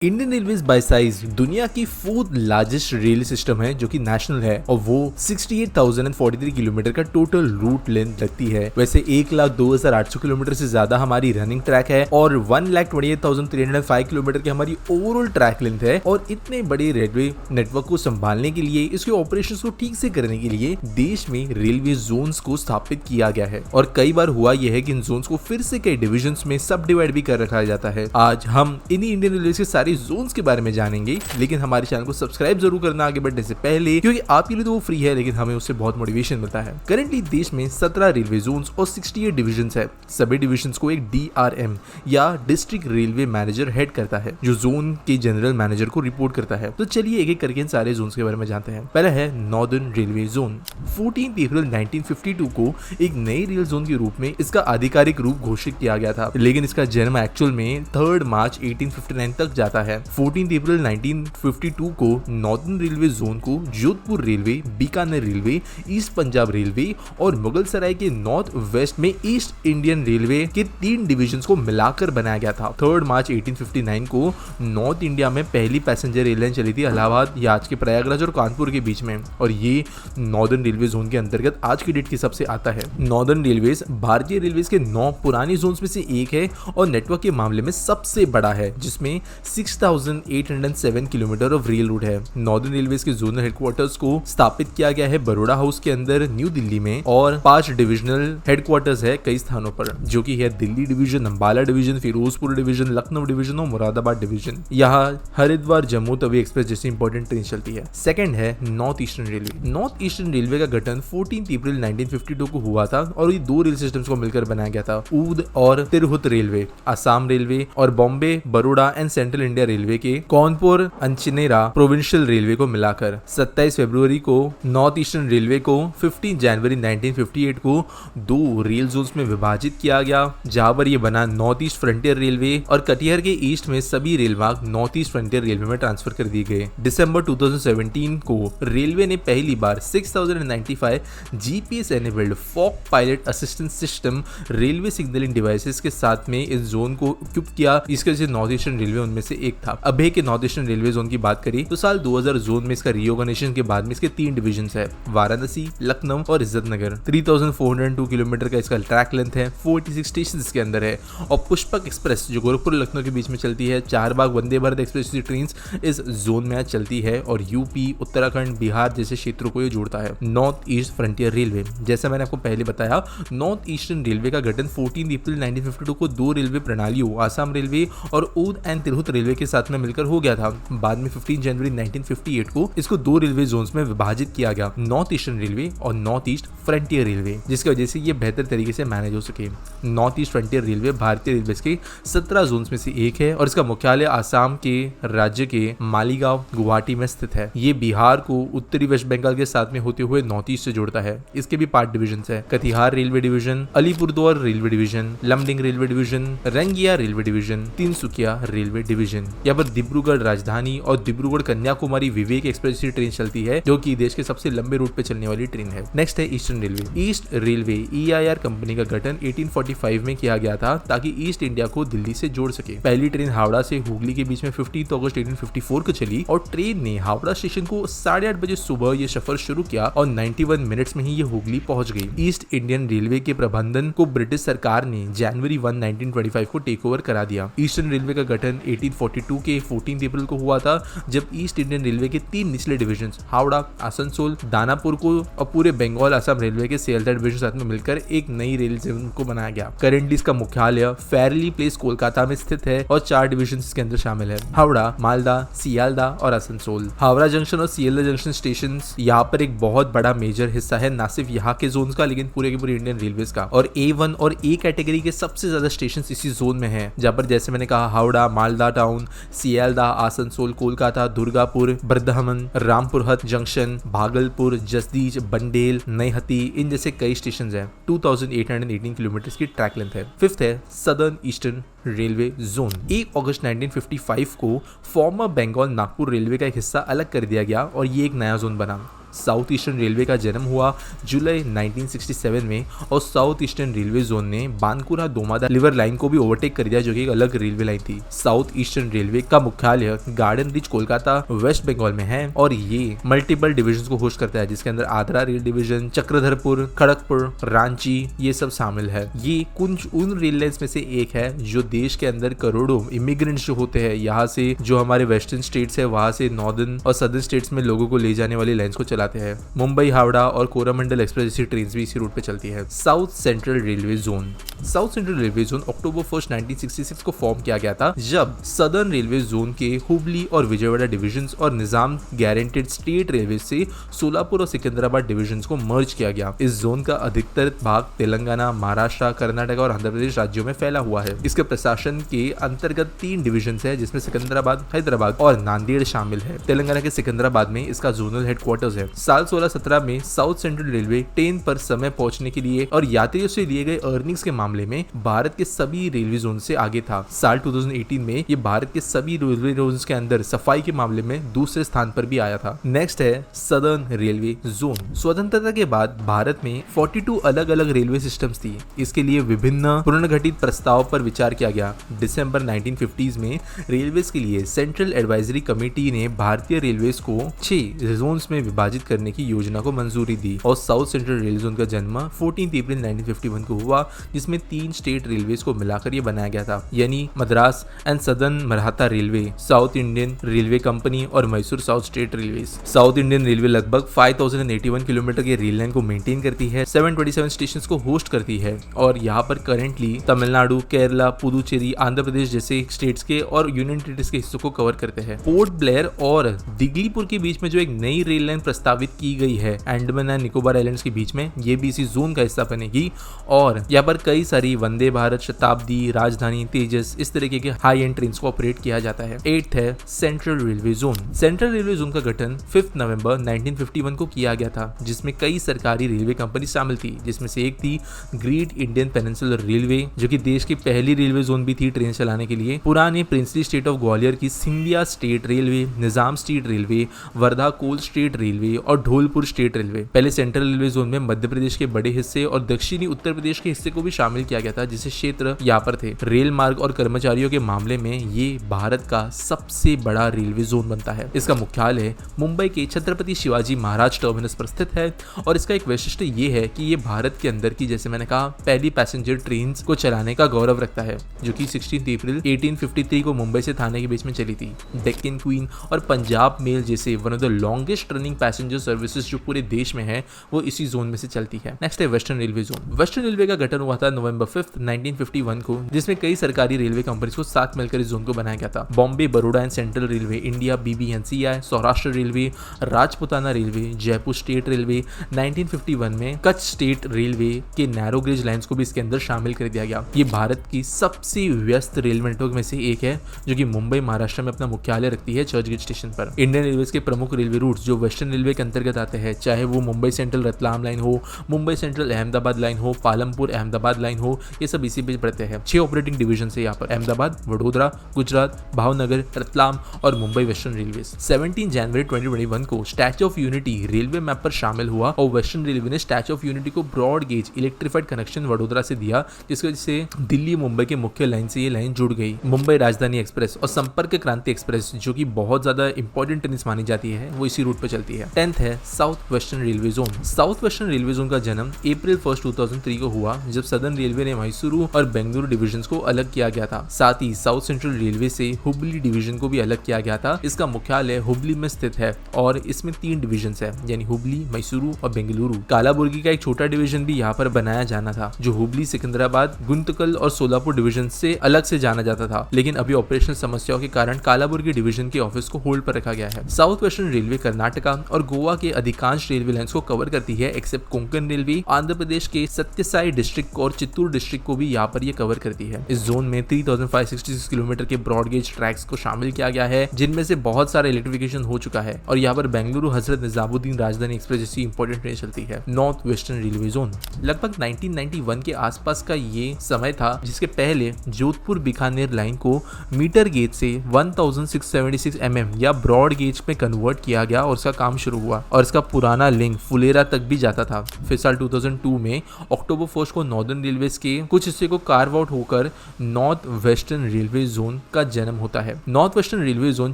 Indian railways bye size दुनिया की fourth largest rail system है जो कि नेशनल है और वो 68,043 किलोमीटर का टोटल रूट लेंथ लगती है। वैसे 1,02,800 किलोमीटर से ज्यादा हमारी रनिंग ट्रैक है और 1,28,305 किलोमीटर की हमारी ओवरऑल ट्रैक लेंथ है। और इतने बड़े रेलवे नेटवर्क को संभालने के लिए, इसके ऑपरेशंस को ठीक से करने के लिए देश में रेलवे जोन्स को स्थापित किया गया है। और कई बार हुआ यह है कि इन जोन्स को फिर से कई डिविजन्स में सब डिवाइड भी कर रखा जाता है। आज हम इन्हीं इंडियन रेलवे के सारे जोन्स के बारे में जानेंगे, लेकिन हमारे चैनल को सब्सक्राइब जरूर करना आगे बढ़ने से पहले, क्योंकि आपके लिए तो वो फ्री है लेकिन हमें उससे बहुत मोटिवेशन मिलता है। करेंटली देश में 17 रेलवे जोन्स और 68 डिविजन्स है। सभी डिविजन्स को एक DRM या डिस्ट्रिक्ट रेलवे मैनेजर हेड करता है, जो जोन के जनरल मैनेजर को रिपोर्ट करता है। तो चलिए एक एक करके इन सारे जोन्स के बारे में जानते हैं। पहला है नॉर्दर्न रेलवे जोन। 14 अप्रैल 1952 को एक नई रेल जोन के रूप में इसका आधिकारिक रूप घोषित किया गया था, लेकिन इसका जन्म एक्चुअल में 3 मार्च 1859 तक जाता है। 14 अप्रैल 1952 को नॉर्दर्न रेलवे जोन को Jodhpur railway, Bikaner railway, east Punjab railway और मुगलसराय के नॉर्थ वेस्ट में ईस्ट इंडियन रेलवे के 3 डिविजन्स को मिलाकर बनाया गया था। 3 मार्च 1859 को नॉर्थ इंडिया में पहली पैसेंजर रेललाइन चली थी इलाहाबाद या आज के प्रयागराज और कानपुर के बीच में, और ये नॉर्दर्न रेलवे जोन के अंतर्गत आज की डेट के हिसाब से आता है। नॉर्दर्न रेलवेज भारतीय रेलवेज के 9 पुरानी जोन्स में से एक है और नेटवर्क के मामले में सबसे बड़ा है, जिसमें 6,807 किलोमीटर ऑफ रेल रूट है। नॉर्दर्न रेलवेज के जोनल हेडक्वार्टर्स को स्थापित किया गया है बड़ौदा हाउस के अंदर न्यू दिल्ली में, और 5 डिविजनल हेडक्वार्टर्स है कई स्थानों पर, जो कि है Delhi division, Ambala division, Firozpur division, Lucknow division और मुरादाबाद डिवीजन। यहाँ हरिद्वार जम्मू तवी एक्सप्रेस जैसी इंपॉर्टेंट ट्रेन चलती है। सेकंड है north eastern railway. North eastern railway का गठन 14 अप्रैल 1952 को हुआ था और ये 2 रेल सिस्टम्स को मिलकर बनाया गया था, ऊद और तिरहुत रेलवे, असम रेलवे और Bombay, Baroda and central India railway के कानपुर अंचनेरा प्रोविंशियल रेलवे को मिलाकर। 27 फरवरी को नॉर्थ ईस्टर्न रेलवे को 15 जनवरी 1958 को 2 रेल जोन्स में विभाजित किया गया, जहां पर ये बना नॉर्थ ईस्ट फ्रंटियर रेलवे, और कटिहार के ईस्ट में सभी रेल मार्ग नॉर्थ ईस्ट फ्रंटियर रेलवे में ट्रांसफर कर दिए गए। दिसंबर 2017 को रेलवे ने पहली बार 6095 GPS enabled fog pilot assistance system railway signalling devices के साथ में इस जोन को इक्विप किया। इसके वजह से नॉर्थ ईस्टर्न रेलवे उनमें से एक था। अभी के नॉर्थ ईस्टर्न रेलवे जोन की बात करें तो साल 2000 जोन में इसका रीऑर्गेनाइजेशन के बाद में इसके 3 डिविजन्स है, वाराणसी, लखनऊ और इज्जतनगर। 3402 किलोमीटर का इसका ट्रैक लेंथ है, 46 स्टेशन इसके अंदर है। और पुष्पक एक्सप्रेस जो गोरखपुर लखनऊ के बीच में चलती है, चारबाग वंदे भारत एक्सप्रेस ट्रेन इस जोन में चलती है और यूपी, उत्तराखंड, बिहार जैसे क्षेत्रों को ये जोड़ता है। नॉर्थ ईस्ट फ्रंटियर रेलवे, जैसा मैंने आपको पहले बताया, नॉर्थ ईस्टर्न रेलवे का गठन 14 अप्रैल 1952 को 2 रेलवे प्रणालियों असम रेलवे और ऊद एंड तिरहुत रेलवे के साथ में मिलकर हो गया था। बाद में 15 जनवरी 1958 को इसको 2 रेलवे जोन्स में विभाजित किया गया, नॉर्थ ईस्टर्न रेलवे और नॉर्थ ईस्ट फ्रंटियर रेलवे, जिसकी वजह से ये बेहतर तरीके से मैनेज हो सके। नॉर्थ ईस्ट फ्रंटियर रेलवे भारतीय रेलवे के 17 जोन्स में से एक है और इसका मुख्यालय आसाम के राज्य के मालीगांव, गुवाहाटी में स्थित है। ये बिहार को उत्तरी वेस्ट बंगाल के साथ में होते हुए नॉर्थ ईस्ट से जोड़ता है। इसके भी 5 डिविजन है, Katihar railway division, Alipurduar railway division, Lumding railway division, Rangiya railway division, Tinsukia railway division. यहाँ पर डिब्रूगढ़ राजधानी और डिब्रूगढ़ कन्याकुमारी विवेक एक्सप्रेस ट्रेन चलती है, जो कि देश के सबसे लंबे रूट पे चलने वाली ट्रेन है। नेक्स्ट है eastern railway. East railway EIR company का गठन 1845 में किया गया था ताकि ईस्ट इंडिया को दिल्ली से जोड़ सके। पहली ट्रेन हावड़ा से हुगली के बीच में 15 अगस्त 1854 को चली और ट्रेन ने हावड़ा स्टेशन को 8:30 बजे सुबह ये सफर शुरू किया और 91 मिनट्स में ही ये हुगली पहुंच गई। ईस्ट इंडियन रेलवे के प्रबंधन को ब्रिटिश सरकार ने जनवरी 1, 1925 को टेक ओवर करा दिया। ईस्टर्न रेलवे का गठन 1842 के 14 अप्रैल को हुआ था, जब ईस्ट इंडियन रेलवे के 3 निचले डिवीजन हावड़ा, आसनसोल, दानापुर को और पूरे बंगाल असम रेलवे के सियालदह डिवीजन साथ में मिलकर एक नई रेल जोन को बनाया गया। करेंटली इसका मुख्यालय फेयरली प्लेस कोलकाता में स्थित है और 4 डिवीजन इसके अंदर शामिल है, हावड़ा, मालदा, सियालदह और आसनसोल। हावड़ा जंक्शन और सियालदह जंक्शन स्टेशन यहाँ पर एक बहुत बड़ा मेजर हिस्सा है, ना सिर्फ यहाँ के जोन का लेकिन पूरे के पूरे इंडियन रेलवेज का। और A1 और A कैटेगरी के सबसे ज्यादा स्टेशन इसी जोन में है, जहाँ पर जैसे मैंने कहा Howrah, Malda town, Sealdah, Asansol, Kolkata, Durgapur, Bardhaman, रामपुरहट junction, Bhagalpur, जसदीज, bundle, नईहती, इन जैसे कई स्टेशन हैं। 2818 किलोमीटर की ट्रैक लेंथ है। 5th है सदर्न ईस्टर्न रेलवे जोन। 1 अगस्त 1955 को फॉर्मर बंगाल नागपुर रेलवे का एक हिस्सा अलग कर दिया गया और ये एक नया जोन बना। साउथ ईस्टर्न रेलवे का जन्म हुआ जुलाई 1967 में और साउथ ईस्टर्न रेलवे जोन ने बानकुरा दोमादा लिवर लाइन को भी ओवरटेक कर दिया, जो कि एक अलग रेलवे लाइन थी। साउथ ईस्टर्न रेलवे का मुख्यालय Garden Reach Kolkata West Bengal में है और ये मल्टीपल डिविजन को होस्ट करता है, जिसके अंदर आद्रा रेल डिवीजन, चक्रधरपुर, खड़गपुर, रांची ये सब शामिल है। ये कुछ उन रेल लाइन्स में से एक है जो देश के अंदर करोड़ों इमिग्रेंट्स जो होते हैं यहाँ से, जो हमारे वेस्टर्न स्टेट्स है वहां से नॉर्दर्न और सदर्न स्टेट्स में लोगों को ले जाने वाली लाइन्स को चलाते हैं। मुंबई हावड़ा और कोरामंडल एक्सप्रेस जैसी ट्रेन भी इसी रूट पे चलती है। South central railway zone. South central railway zone अक्टूबर 1, 1966 को फॉर्म किया गया था, जब सदर्न रेलवे जोन के हुबली और विजयवाड़ा डिविजन्स और निजाम गारंटेड स्टेट रेलवे से सोलापुर और सिकंदराबाद डिविजन्स को मर्ज किया गया। इस जोन का अधिकतर भाग तेलंगाना, महाराष्ट्र, कर्नाटक और आंध्र प्रदेश राज्यों में फैला हुआ है। इसके प्रशासन के अंतर्गत 3 डिविजन है, जिसमें सिकंदराबाद, हैदराबाद और नांदेड़ शामिल है। तेलंगाना के सिकंदराबाद में इसका जोनल हेडक्वार्टर्स है। साल 1617 में साउथ सेंट्रल रेलवे ट्रेन पर समय पहुंचने के लिए और यात्रियों से लिए गए अर्निंग्स के मामले में भारत के सभी रेलवे जोन से आगे था। साल 2018 में ये भारत के सभी रेलवे जोन के अंदर सफाई के मामले में दूसरे स्थान पर भी आया था। नेक्स्ट है सदर्न रेलवे जोन। स्वतंत्रता के बाद भारत में 42 अलग अलग रेलवे सिस्टम्स थी। इसके लिए विभिन्न पुनर्गठित प्रस्ताव पर विचार किया गया। दिसंबर 1950s में रेलवेज के लिए सेंट्रल एडवाइजरी कमेटी ने भारतीय रेलवेज को 6 जोन्स में विभाजित करने की योजना को मंजूरी दी और साउथ सेंट्रल रेलवे जोन का जन्म 14 अप्रैल 1951 को हुआ, जिसमें 3 स्टेट रेलवेज को मिलाकर ये बनाया गया था, यानी Madras and southern Maratha railway, south Indian railway company और Mysore south state railway. South Indian railway लगभग 5081 किलोमीटर की रेल लाइन को मेंटेन करती है, 727 स्टेशन को होस्ट करती है और यहाँ पर करेंटली तमिलनाडु, केरला, पुदुचेरी, आंध्र प्रदेश जैसे स्टेट्स के और यूनियन टेरिटरीज के हिस्सों को कवर करते हैं। पोर्ट ब्लेयर और दिगलीपुर के बीच में जो एक नई रेल लाइन प्रस्तावित की गई है अंडमान एंड निकोबार आइलैंड्स के बीच में, ये भी इसी जोन का हिस्सा बनेगी और यहाँ पर कई सारी वंदे भारत, शताब्दी, राजधानी, तेजस इस तरीके के हाई एंड ट्रेन को ऑपरेट किया जाता है। 8th है central railway zone. Central railway zone का गठन 5 नवंबर 1951 को किया गया था, जिसमें कई सरकारी रेलवे कंपनी शामिल थी, जिसमें से एक थी ग्रेट इंडियन पेनिनसुलर रेलवे, जो कि देश की पहली रेलवे जोन भी थी ट्रेन चलाने के लिए। पुराने प्रिंसली स्टेट ऑफ ग्वालियर की सिंधिया स्टेट रेलवे, निजाम स्टेट रेलवे, वर्धा कोल स्टेट रेलवे और ढोलपुर स्टेट रेलवे। पहले सेंट्रल रेलवे जोन में मध्य प्रदेश के बड़े हिस्से और दक्षिणी उत्तर प्रदेश के हिस्से को भी शामिल किया गया था, जिसे क्षेत्र यहाँ पर थे। रेल मार्ग और कर्मचारियों के मामले में ये भारत का सबसे बड़ा रेलवे जोन बनता है। इसका मुख्यालय मुंबई के छत्रपति शिवाजी महाराज टर्मिनस पर स्थित है और इसका एक वैशिष्ट्य ये है कि ये भारत के अंदर की, जैसे मैंने कहा, पहली पैसेंजर ट्रेन को चलाने का गौरव रखता है, जो कि 16 अप्रैल 1853 को मुंबई से थाने के बीच में चली थी। डेक्कन क्वीन और पंजाब मेल जैसे one of the longest running passenger services जो पूरे देश में है, वो इसी जोन में से चलती है। नेक्स्ट है western railway zone. Western railway का गठन हुआ था नवंबर 5, 1951 को, जिसमें कई सरकारी रेलवे कंपनीज को साथ मिलकर इस जोन को बनाया गया था। Bombay, Baroda and central railway, India, BBNCI, Saurashtra railway, Rajputana railway, Jaipur state railway. 1951 में कच्छ स्टेट रेलवे के नैरो गेज लाइंस को भी इसके अंदर शामिल कर दिया गया। ये भारत की सबसे व्यस्त रेल नेटवर्क में से एक है, जो कि मुंबई, महाराष्ट्र में अपना मुख्यालय रखती है चर्चगेट स्टेशन पर। इंडियन रेलवे के प्रमुख रेलवे रूट्स जो वेस्टर्न रेलवे के अंतर्गत आते हैं, चाहे वो मुंबई सेंट्रल रतलाम लाइन हो, मुंबई सेंट्रल अहमदाबाद लाइन हो, पालमपुर अहमदाबाद लाइन हो, ये सब इसी पे पड़ते हैं। 6 ऑपरेटिंग डिवीजन है यहाँ पर, अहमदाबाद, वडोदरा, गुजरात, भावनगर, रतलाम और मुंबई वेस्टर्न रेलवे। 17 जनवरी 2021 को Statue of Unity railway map पर शामिल हुआ और वेस्टर्न रेलवे ने स्टैच्यू ऑफ यूनिटी को broad gauge electrified connection Vadodara से दिया, जिसकी वजह से दिल्ली मुंबई के मुख्य लाइन से ये लाइन जुड़ गई। मुंबई राजधानी एक्सप्रेस और संपर्क क्रांति एक्सप्रेस, जो कि बहुत ज्यादा इंपॉर्टेंट ट्रेन मानी जाती है, वो इसी रूट पर चलती है। 10th है south western railway zone. South western railway zone का जन्म अप्रैल 1, 2003 को हुआ, जब सदर्न रेलवे ने मैसूरू और बेंगलुरु डिवीजन को अलग किया गया था। साथ ही साउथ सेंट्रल रेलवे से हुबली डिवीजन को भी अलग किया गया था। इसका मुख्यालय हुबली में स्थित है और इसमें 3 डिवीजन है, यानी हुबली, मैसूरू और बेंगलुरु। कालाबुर्गी का एक छोटा डिवीजन भी यहाँ पर बनाया जाना था, जो हुबली, सिकंदराबाद, गुंतकल और सोलापुर डिवीजन से अलग से जाना जाता था, लेकिन अभी ऑपरेशनल समस्याओं के कारण कालाबुर्गी डिवीजन के ऑफिस को होल्ड पर रखा गया है। साउथ वेस्टर्न रेलवे कर्नाटका और गोवा के अधिकांश रेलवे लाइंस को कवर करती है, एक्सेप्ट कोंकण रेलवे। आंध्र प्रदेश के सत्यसाई डिस्ट्रिक्ट और चित्तूर डिस्ट्रिक्ट को भी यहाँ पर ये कवर करती है। इस जोन में 3566 किलोमीटर के ब्रॉड गेज ट्रैक्स को शामिल किया गया है, जिनमें से बहुत सारा इलेक्ट्रिफिकेशन हो चुका है और यहाँ पर बेंगलुरु हजरत निजामुद्दीन राजधानी एक्सप्रेस जैसी इंपॉर्टेंट ट्रेन चलती है। नॉर्थ वेस्टर्न रेलवे जोन लगभग 1991 के आसपास का ये समय था, जिसके पहले जोधपुर बीकानेर लाइन को मीटर गेज से 1676 mm या ब्रॉड गेज में कन्वर्ट किया गया और उसका काम शुरू शुरू हुआ और इसका पुराना लिंक फुलेरा तक भी जाता था। फिर साल 2002 में अक्टूबर 1 को नॉर्दर्न रेलवेज के कुछ हिस्से को कार्व आउट होकर नॉर्थ वेस्टर्न रेलवे जोन का जन्म होता है। North western railway zone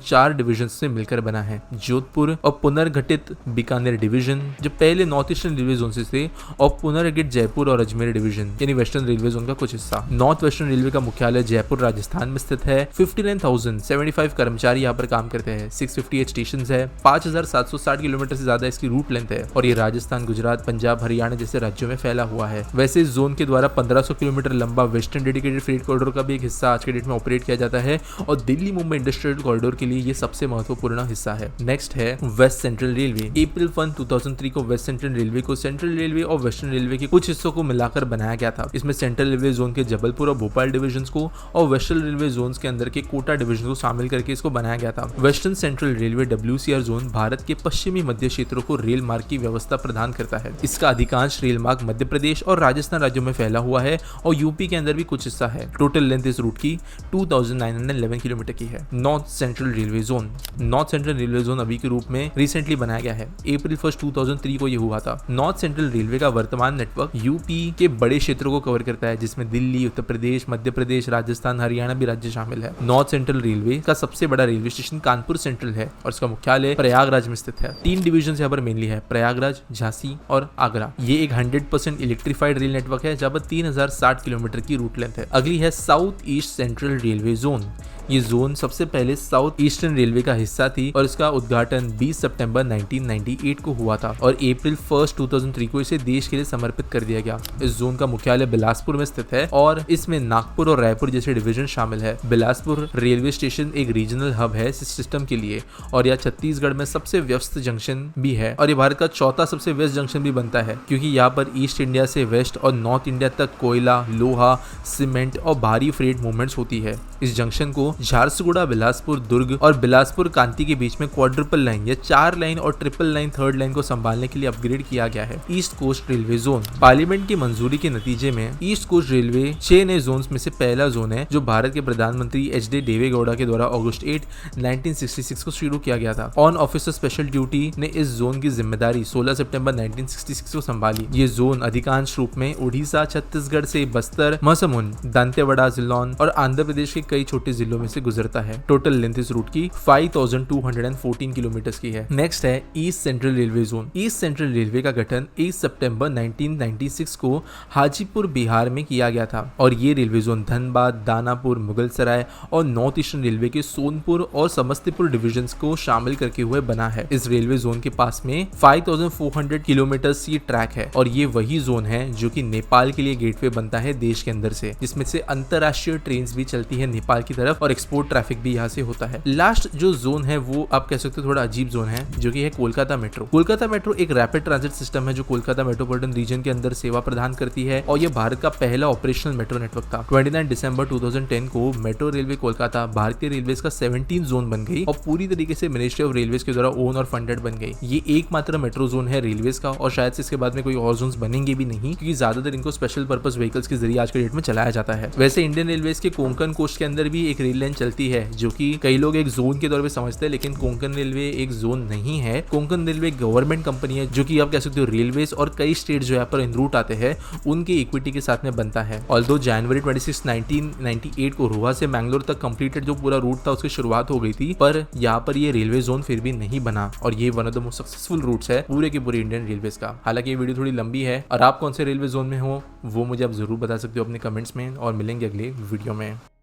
4 division से मिलकर बना है, जोधपुर और पुनर्गठित बीकानेर डिवीजन जो पहले नॉर्थ ईस्टर्न रेलवे जोन से थे, और पुनर्गठित जयपुर और अजमेर डिवीजन यानी वेस्टर्न रेलवे जोन का कुछ हिस्सा। नॉर्थ वेस्टर्न रेलवे का मुख्यालय जयपुर राजस्थान में स्थित है। 59,075 कर्मचारी यहाँ पर काम करते हैं। 658 स्टेशन है। 5,760 किलोमीटर से ज्यादा इसकी रूट लेंथ है और ये राजस्थान, गुजरात, पंजाब, हरियाणा जैसे राज्यों में फैला हुआ है। वैसे इस जोन के द्वारा 1500 किलोमीटर लंबा वेस्टर्न डेडिकेटेड फ्रेट कॉरिडोर का भी एक हिस्सा आज के डेट में ऑपरेट किया जाता है और दिल्ली मुंबई इंडस्ट्रियल कॉरिडोर के लिए ये सबसे महत्वपूर्ण हिस्सा है। नेक्स्ट है वेस्ट सेंट्रल रेलवे। अप्रैल 1, 2003 को वेस्ट सेंट्रल रेलवे को सेंट्रल रेलवे और वेस्टर्न रेलवे के कुछ हिस्सों को मिलाकर बनाया गया था। इसमें सेंट्रल रेलवे जोन के जबलपुर और भोपाल डिविजन को और वेस्टर्न रेलवे जोन के अंदर के कोटा डिविजन को शामिल करके इसको बनाया गया था। Western central railway WCR zone Bharat के पश्चिमी मध्य क्षेत्रों को रेल मार्ग की व्यवस्था प्रदान करता है। इसका अधिकांश रेल मार्ग मध्य प्रदेश और राजस्थान राज्यों में फैला हुआ है और यूपी के अंदर भी कुछ हिस्सा है। टोटल लेंथ इस रूट की 2911 किलोमीटर की है। North central railway zone. North central railway zone अभी के रूप में रिसेंटली बनाया गया है। अप्रैल 1, 2003 को यह हुआ था। नॉर्थ सेंट्रल रेलवे का वर्तमान नेटवर्क यूपी के बड़े क्षेत्रों को कवर करता है, जिसमें दिल्ली, उत्तर प्रदेश, मध्य प्रदेश, राजस्थान, हरियाणा भी राज्य शामिल है। नॉर्थ सेंट्रल रेलवे का सबसे बड़ा रेलवे स्टेशन कानपुर सेंट्रल है और इसका मुख्यालय प्रयागराज में स्थित है। 3 डिवीजन यहाँ पर मेनली है, प्रयागराज, झांसी और आगरा। ये एक 100% इलेक्ट्रीफाइड रेल नेटवर्क है जहाँ पर 3060 किलोमीटर की रूट लेंथ है। अगली है south east central railway zone. ये जोन सबसे पहले साउथ ईस्टर्न रेलवे का हिस्सा थी और इसका उद्घाटन 20 सितंबर 1998 को हुआ था और अप्रैल 1, 2003 को इसे देश के लिए समर्पित कर दिया गया। इस जोन का मुख्यालय बिलासपुर में स्थित है और इसमें नागपुर और रायपुर जैसे डिवीजन शामिल है। बिलासपुर रेलवे स्टेशन एक रीजनल हब है इस सिस्टम के लिए और यह छत्तीसगढ़ में सबसे व्यस्त जंक्शन भी है और ये भारत का चौथा सबसे व्यस्त जंक्शन भी बनता है, क्योंकि यहाँ पर ईस्ट इंडिया से वेस्ट और नॉर्थ इंडिया तक कोयला, लोहा, सीमेंट और भारी फ्रेट मूवमेंट्स होती है। इस जंक्शन को झारसुगुड़ा, बिलासपुर, दुर्ग और बिलासपुर कांति के बीच में क्वाड्रुपल लाइन या 4 लाइन और ट्रिपल लाइन थर्ड लाइन को संभालने के लिए अपग्रेड किया गया है। East Coast Railway zone. Parliament की मंजूरी के नतीजे में ईस्ट कोस्ट रेलवे 6 नए जोन में से पहला जोन है जो भारत के प्रधानमंत्री HD देवेगौड़ा के द्वारा अगस्त 8, 1966 को शुरू किया गया था। ऑन ऑफिसर स्पेशल ड्यूटी ने इस जोन की जिम्मेदारी 16 सितंबर 1966 को संभाली। ये जोन अधिकांश रूप में उड़ीसा, छत्तीसगढ़ से बस्तर, महसमुंड, दंतेवाड़ा, जिलोन और आंध्र प्रदेश के कई छोटे जिलों में से गुजरता है। टोटल लेंथ इस रूट की 5214 किलोमीटर की है। नेक्स्ट है east central railway zone. East central railway का गठन 1 सितंबर 1996 को हाजीपुर, बिहार में किया गया था और ये रेलवे जोन धनबाद, दानापुर, मुगलसराय और नॉर्थ ईस्टर्न रेलवे के सोनपुर और समस्तीपुर डिविजन को शामिल करके हुए बना है। इस रेलवे जोन के पास में 5400 किलोमीटर की ट्रैक है और ये वही जोन है जो कि नेपाल के लिए गेटवे बनता है देश के अंदर से, जिसमें से अंतरराष्ट्रीय ट्रेन भी चलती है नेपाल की तरफ और एक्सपोर्ट ट्रैफिक भी यहाँ से होता है। लास्ट जो जोन है वो आप कह सकते हो थोड़ा अजीब जोन है, जो कि है कोलकाता मेट्रो। कोलकाता मेट्रो एक रैपिड ट्रांजिट सिस्टम है जो कोलकाता मेट्रोपॉलिटन रीजन के अंदर सेवा प्रदान करती है और यह भारत का पहला ऑपरेशनल मेट्रो नेटवर्क था। 29 दिसंबर 2010 को मेट्रो रेलवे कोलकाता भारतीय रेलवे का 17 जोन बन गई और पूरी तरीके से मिनिस्ट्री ऑफ रेलवे के द्वारा ओन और फंडेड बन गई। ये एकमात्र मेट्रो जोन है रेलवे का और शायद से इसके बाद में कोई और जोन बनेंगे भी नहीं, क्योंकि ज्यादातर इनको स्पेशल पर्पस व्हीकल्स के जरिए आज के डेट में चलाया जाता है। वैसे इंडियन रेलवे के कोंकण कोस्ट के अंदर भी एक रेल लाइन चलती है जो कि कई लोग एक जोन के तौर पे समझते हैं, लेकिन कोंकण रेलवे एक जोन नहीं है। कोंकण रेलवे गवर्नमेंट कंपनी है जो कि आप कह सकते हो रेलवेज और कई स्टेट जो यहाँ पर इन रूट आते हैं उनके इक्विटी के साथ में बनता है। ऑल्दो जनवरी 26, 1998 को रोहा से मैंगलोर तक कंप्लीटेड जो पूरा रूट था उसकी शुरुआत हो गई थी, पर यहाँ पर ये रेलवे जोन फिर भी नहीं बना और ये one of the most successful routes है पूरे के पूरे इंडियन रेलवे का। हालांकि ये वीडियो थोड़ी लंबी है और आप कौन से रेलवे जोन में हो वो मुझे आप जरूर बता सकते हो अपने कमेंट्स में और मिलेंगे अगले वीडियो में।